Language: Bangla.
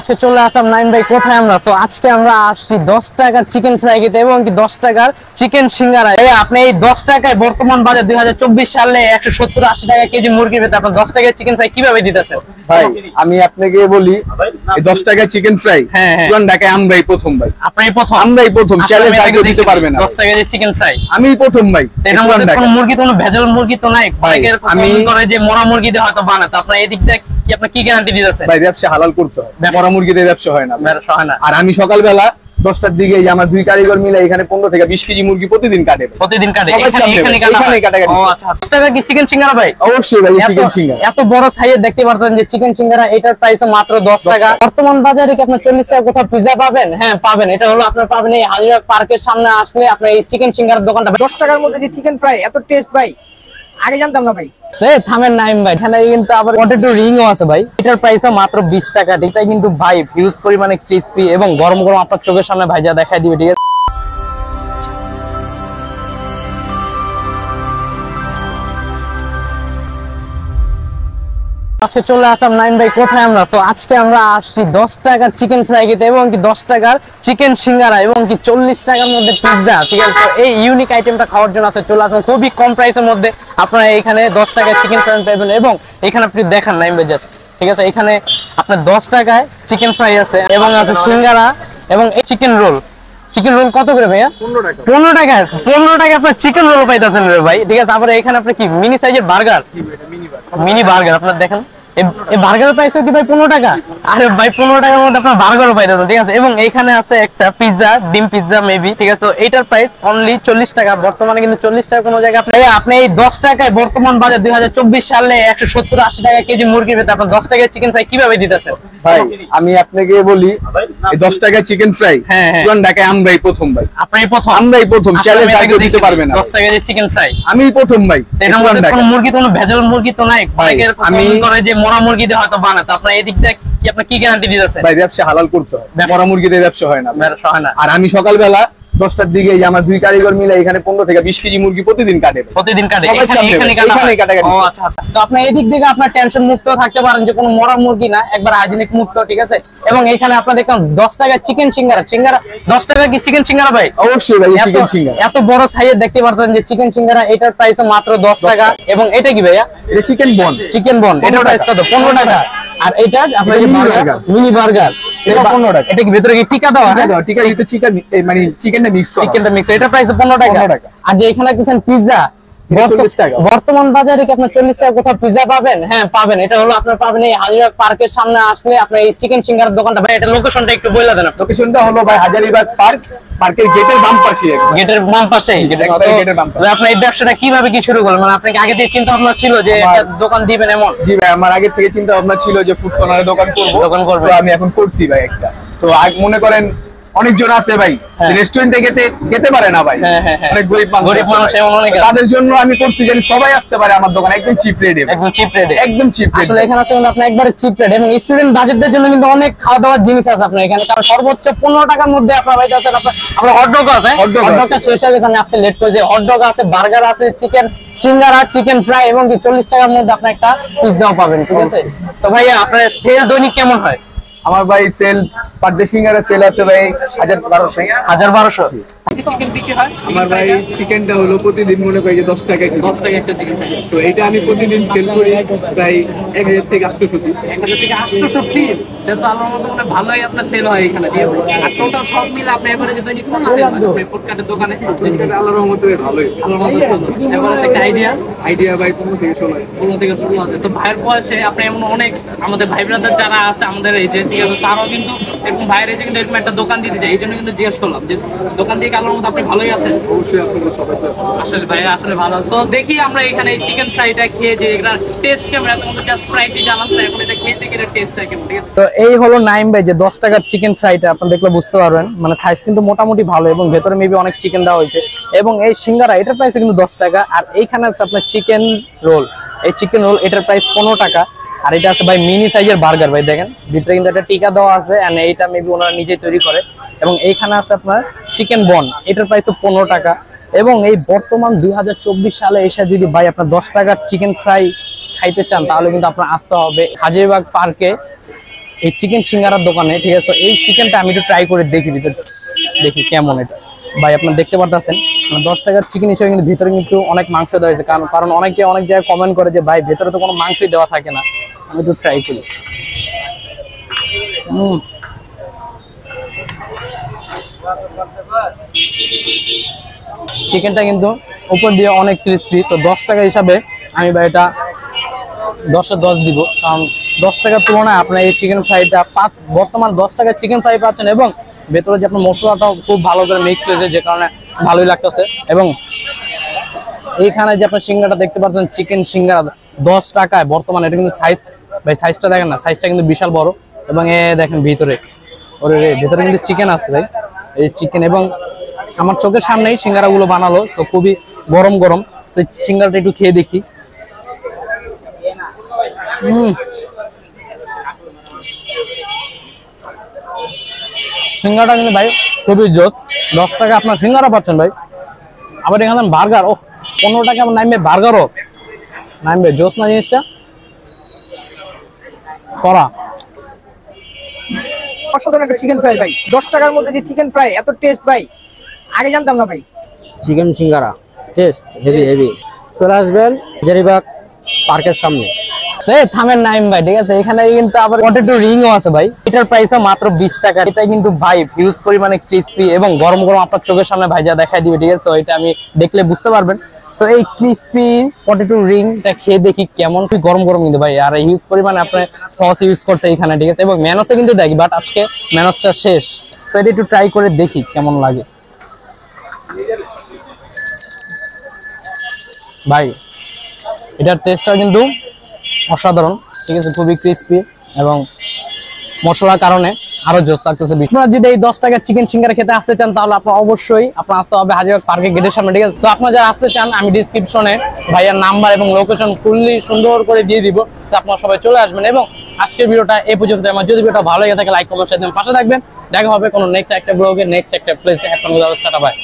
আজকে চলে আসলাম নাইম ভাই কোথায় আমরা তো আজকে আমরা আসছি 10 টাকার চিকেন ফ্রাই খেতে এবং কি 10 টাকার চিকেন সিঙ্গারা। আপনি এই 10 টাকায় বর্তমান বাজার 2024 সালে 170-80 টাকা কেজি মুরগি পেতে আপনি 10 টাকার চিকেন ফ্রাই কিভাবে দিতেছেন? ভাই আমি আপনাকে বলি এই 10 টাকার চিকেন ফ্রাই পুরান ঢাকায় আমরাই প্রথম ভাই। আপনি প্রথম? আমরাই প্রথম, চ্যালেঞ্জ আগে দিতে পারবে না। 10 টাকার চিকেন ফ্রাই আমি প্রথম ভাই। এর মধ্যে কোনো মুরগি কোনো ভেজাল মুরগি তো নাই? আমি করে যে মরা মুরগি দিয়ে হয়তো বানায়, তো আপনার এই দিক থেকে কি আপনি কি গ্যারান্টি দিতেছেন? ভাই ব্যবসা হালাল করতে হয়, মরা মুরগি দিয়ে ব্যবসা হয় না। আর আমি সকালবেলা 10টার দিকে আমার দুই কারিগর মিলে এখানে 15 থেকে 20 কেজি মুরগি প্রতিদিন কাটে। প্রতিদিন কাটে এখানে কাটে। ও আচ্ছা, 10 টাকা কি চিকেন সিঙ্গারা ভাই? অবশ্যই ভাই, চিকেন সিঙ্গারা এত বড় সাইজের দেখতে পারতেন যে চিকেন সিঙ্গারা, এটার প্রাইস মাত্র 10 টাকা। বর্তমান বাজারে কি আপনি 40 টাকা কোথাও পিজ্জা পাবেন? হ্যাঁ পাবেন। এটা হলো আপনারা পাবেন এই হাজিবাগ পার্কের সামনে আসলে আপনার এই চিকেন সিঙ্গারার দোকানটা। 10 টাকার মধ্যে যে চিকেন ফ্রাই এত টেস্ট ভাই আগে জানতাম না ভাই। থামেন নাইম ভাই, এখানে কিন্তু আবার পটেটো রিংও আছে ভাই। এটার প্রাইসও মাত্র 20 টাকা। এটাই কিন্তু ভাই হিউজ পরিমাণে ক্রিসপি এবং গরম গরম আপনার চোখের সামনে ভাইজা দেখাই দিবে, ঠিক আছে? আজকে চলে আসলাম নাইম ভাই কোথায় আমরা তো আজকে আমরা আসছি 10 টাকার চিকেন ফ্রাই খেতে এবং কি 10 টাকার চিকেন সিঙ্গারা এবং কি 40 টাকার মধ্যে পিজ্জা, ঠিক আছে? তো এই ইউনিক আইটেমটা খাওয়ার জন্য আছে চলে আসলাম। খুবই কম প্রাইসের মধ্যে আপনারা এখানে 10 টাকায় চিকেন ফ্রাই পাবেন এবং এখানে আপনি দেখান নাইম ভাই জাস্ট, ঠিক আছে? এখানে আপনার 10 টাকায় চিকেন ফ্রাই আছে এবং আছে সিঙ্গারা এবং এই চিকেন রোল। চিকেন রোল কত করে ভাইয়া? 15 টাকা। 15 টাকা আপনার চিকেন রোল পাইতেছেন ভাই, ঠিক আছে? আবার এখানে আপনি কি মিনি সাইজের বার্গার, মিনি বার্গার আপনার দেখেন এই বার্গারের প্রাইস কি ভাই 15 টাকা? আরে ভাই 15 টাকার মধ্যে আপনার বার্গারও পাইতেছেন, ঠিক আছে? এবং এইখানে আছে একটা পিজ্জা, ডিম পিজ্জা মেবি, ঠিক আছে? তো এটার প্রাইস অনলি 40 টাকা। বর্তমানে কিন্তু 40 টাকা কোনো জায়গায় আপনি এই 10 টাকায় বর্তমান বাজার 2024 সালে 170-80 টাকা কেজি মুরগি পেতে আপনি 10 টাকার চিকেন ফ্রাই কিভাবে দিতেছেন? ভাই আমি আপনাকে বলি এই 10 টাকার চিকেন ফ্রাই পুরান ঢাকায় আমরাই প্রথম ভাই। আপনি প্রথম? আমরাই প্রথম, চ্যালেঞ্জ আগে দিতে পারবে না। 10 টাকার চিকেন ফ্রাই আমি প্রথম ভাই। এর মধ্যে কোনো মুরগি কোনো ভেজাল মুরগি তো নাই? আমি করে যে মরা মুরগি দিয়ে হয়তো বানায়, তো আপনার এই দিক থেকে কি আপনি কি গ্যারান্টি দিতেছেন? ভাই ব্যবসা হালাল করতে হয়, মরা মুরগি দিয়ে ব্যবসা হয় না। আর আমি সকালবেলা 10টার দিকে আমার দুই কারিগর মিলে এখানে 15 থেকে 20 কেজি মুরগি প্রতিদিন কাটে। এখানে কাটে। ও আচ্ছা, তো আপনি এই দিক থেকে আপনার টেনশন মুক্ত থাকতে পারেন যে কোনো মরা মুরগি না, একবার হাইজিনিক মুক্ত, ঠিক আছে? এবং এখানে আপনারা দেখুন 10 টাকা চিকেন সিঙ্গারা। 10 টাকা কি চিকেন সিঙ্গারা ভাই? অবশ্যই ভাই, চিকেন সিঙ্গারা। এত বড় সাইজের দেখতে পারতেন যে চিকেন সিঙ্গারা, এটার প্রাইস মাত্র 10 টাকা। এবং এটা কি ভাইয়া? এটা চিকেন বন। চিকেন বন, এটার প্রাইস কত? 15 টাকা। আর এটা আপনার যে বার্গার, মিনি বার্গার, এটা 15 টাকা। এটা কি ভিতরে কি টিকা দেওয়া? হ্যাঁ টিকা, এটা চিকেন মানে চিকেনটা মিক্স করা। চিকেনটা মিক্স, এটা প্রাইস 15 টাকা। আর যে এখানে দেখছেন পিজ্জা, 40 টাকা। বর্তমান বাজারে কি আপনি 40 টাকা কোথাও পিজ্জা পাবেন? হ্যাঁ পাবেন। এটা হলো আপনারা পাবেন এই হাজিবাগ পার্কের সামনে আসলে আপনার এই চিকেন সিঙ্গারার দোকানটা। ভাই এটা লোকেশনটা একটু বলে দেন। লোকেশনটা হলো ভাই হাজারীবাগ পার্ক, পার্কের গেটের বাম পাশে। গেটের বাম পাশে। আপনি এই ব্যবসাটা কিভাবে কি শুরু করলেন? মানে আপনাকে আগে থেকে চিন্তা ভাবনা ছিল যে একটা দোকান দিবেন এমন? জি ভাই, আমার আগে থেকে চিন্তা ভাবনা ছিল যে ফুড কর্নারে দোকান করব। তো আমি এখন করছি ভাই একটা। তো মনে করেন অনেকজন আছে ভাই রেস্টুরেন্টে যেতে পারে না ভাই, অনেক গরিব মানুষ এমন অনেক, তাদের জন্য আমি করছি যেন সবাই আসতে পারে আমার দোকানে একদম চিপ রেটে। একদম চিপ রেটে, একদম চিপ রেটে। আসলে এখানে আসলে আপনি একবারে চিপ রেট এবং স্টুডেন্ট বাজেটদের জন্য কিন্তু অনেক খাওয়া দাওয়ার জিনিস আছে আপনার এখানে। কারণ সর্বোচ্চ 15 টাকার মধ্যে আপনার ভাই আছে আপনার হটডগ আছে। হটডগটা শেষ হয়ে গেছে, আমি আসতে লেট করেছি। হটডগ আছে, বার্গার আছে, চিকেন সিঙ্গারা, চিকেন ফ্রাই এবং 40 টাকার মধ্যে আপনি একটা পিজ্জাও পাবেন, ঠিক আছে? তো ভাইয়া আপনার সেল দৈনিক কেমন হয়? আমার ভাই সেল পার ডে সিঙ্গারা সেল আছে ভাই 1200। চিকেন বিক্রি হয় আমার ভাই চিকেনটা হলো প্রতিদিন মনে করি যে 10 টাকায় 10 টাকা একটা চিকেন। তো এটা আমি প্রতিদিন সেল করি প্রায় 1000 থেকে 800 পিস। 1000 থেকে 800 পিস। এটা তো আল্লাহর মতো মানে ভালোই আপনার সেল হয় এখানে দিয়ে। আর টোটাল সব মিলে আপনি এভারেজে দৈনিক কত সেল হয় আপনি ফুডকার্টের দোকানে? আল্লাহর রহমতে ভালোই। আল্লাহর মতো এভারেজ একটা আইডিয়া ভাই 15 থেকে 16। 15 থেকে 16 আছে। তো ভাইয়ের বয়সে আপনি এমন অনেক আমাদের ভাই ব্রাদার যারা আছে আমাদের এই যে, ঠিক আছে, তারাও কিন্তু এরকম ভাইয়ের এই যে কিন্তু এরকম একটা দোকান দিতে চায়। এই জন্য কিন্তু জিজ্ঞেস করলাম যে দোকান দিয়ে আল্লাহর মতো আপনি ভালোই আছেন? অবশ্যই আপনাদের সবাই আসলে ভাই আসলে ভালো। তো দেখি আমরা এখানে চিকেন ফ্রাইটা খেয়ে যে এটার টেস্ট কেমন, এত মতো জাস্ট ফ্রাইটি জানলাম, তো এখন এটা খেয়ে দেখি এর টেস্টটা কেমন, ঠিক আছে? তো এই হলো নাইম ভাই যে 10 টাকার চিকেন ফ্রাইটা আপনি দেখলে বুঝতে পারবেন, মানে সাইজ কিন্তু মোটামুটি ভালো এবং ভেতরে মেবি অনেক চিকেন দেওয়া হয়েছে। এবং এই সিঙ্গারা এটার প্রাইস কিন্তু 10 টাকা। আর এইখানে আছে আপনার চিকেন রোল, এই চিকেন রোল এটার প্রাইস 15 টাকা। আর এটা আছে ভাই মিনি সাইজের বার্গার, ভাই দেখেন ভিতরে কিন্তু একটা টিকা দেওয়া আছে, এন্ড এইটা মেবি ওনারা নিজেই তৈরি করে। এবং এইখানে আছে আপনার চিকেন বন, এটার প্রাইস 15 টাকা। এবং এই বর্তমান 2024 সালে এসে যদি ভাই আপনার 10 টাকার চিকেন ফ্রাই খাইতে চান তাহলে কিন্তু আপনার আসতে হবে হাজিরবাগ পার্কে এই চিকেন সিঙ্গারার দোকানে, ঠিক আছে? এই চিকেনটা আমি একটু ট্রাই করে দেখি, ভিতরে দেখি কেমন এটা। ভাই আপনারা দেখতে পারতেছেন 10 টাকার চিকেন হিসেবে কিন্তু ভিতরে কিন্তু অনেক মাংস দেওয়া হয়েছে, কারণ অনেকে অনেক জায়গায় কমেন্ট করে যে ভাই ভেতরে তো কোনো মাংসই দেওয়া থাকে না। আমি একটু ট্রাই করি। চিকেনটা কিন্তু উপর দিয়ে অনেক ক্রিস্পি। তো 10 টাকা হিসাবে আমি ভাই এটা 10 এ 10 দিব, কারণ 10 টাকার তুলনায় আপনার এই চিকেন ফ্রাইটা বর্তমান 10 টাকার চিকেন ফ্রাই পাচ্ছেন, এবং ভেতরে যে আপনার মশলাটাও খুব ভালো করে মিক্স হয়েছে, যে কারণে ভালোই লাগতেছে। এবং এইখানে যে আপনার সিঙ্গারাটা দেখতে পাচ্ছেন, চিকেন সিঙ্গারা 10 টাকায় বর্তমানে, এটা কিন্তু সাইজ, ভাই সাইজটা দেখেন না, সাইজটা কিন্তু বিশাল বড়। এবং এ দেখেন ভিতরে, ওরে ভেতরে কিন্তু চিকেন আছে ভাই, এই চিকেন। এবং আমার চোখের সামনেই সিঙ্গারাগুলো বানালো, তো খুবই গরম গরম। সেই সিঙ্গারাটা একটু খেয়ে দেখি। সিঙ্গারাটা কিন্তু ভাই খুবই জোস। 10 টাকা আপনার সিঙ্গারা পাচ্ছেন ভাই। আবার এখানে বার্গার, ও 15 টাকা আমার নামবে, বার্গারও নামবে। জোস না জিনিসটা, করা অসাধারণ একটা চিকেন ফ্রাই ভাই। 10 টাকার মধ্যে যে চিকেন ফ্রাই এত টেস্ট ভাই, আগে জানতাম না ভাই। চিকেন সিঙ্গারা টেস্ট হেভি হেভি। চলে আসবেন হাজারীবাগ পার্কের সামনে। থামেন নাইম ভাই, ঠিক আছে? এখানে কিন্তু আবার পটেটো রিংও আছে ভাই। এটার প্রাইসও মাত্র 20 টাকা। এটা কিন্তু ভাই হিউজ পরিমাণে ক্রিস্পি এবং গরম গরম আপনার চোখের সামনে ভাইজা দেখাই দিবে, ঠিক আছে? এটা আমি দেখলে বুঝতে পারবেন। সো এই ক্রিস্পি পটেটো রিংটা খেয়ে দেখি কেমন। গরম গরম কিন্তু ভাই, আর হিউজ পরিমাণে আপনার সস ইউজ করছে এখানে, ঠিক আছে? এবং ম্যানোসে কিন্তু দেখি, বাট আজকে ম্যানোসটা শেষ। সো এটা একটু ট্রাই করে দেখি কেমন লাগে। ভাই এটার টেস্টটা কিন্তু অসাধারণ, ঠিক আছে? খুবই ক্রিস্পি এবং মশলার কারণে আরো জোস লাগতেছে। আপনারা যদি এই 10 টাকার চিকেন সিঙ্গারা খেতে আসতে চান, তাহলে আপনার অবশ্যই আসতে হবে হাজারীবাগ পার্কের গেটের সামনে, ঠিক আছে? তো আপনারা যারা আসতে চান, আমি ডিসক্রিপশনে ভাইয়ার নাম্বার এবং লোকেশন ফুললি সুন্দর করে দিয়ে দিব, তো আপনারা সবাই চলে আসবেন। এবং আজকের ভিডিওটা এই পর্যন্ত। আমার যদি ভিডিওটা ভালো লেগে থাকে, লাইক কমেন্ট শেয়ার পাশে থাকবেন। দেখা হবে কোনো নেক্সট একটা ব্লগে, নেক্সট একটা প্লেসে। একটা ভাই।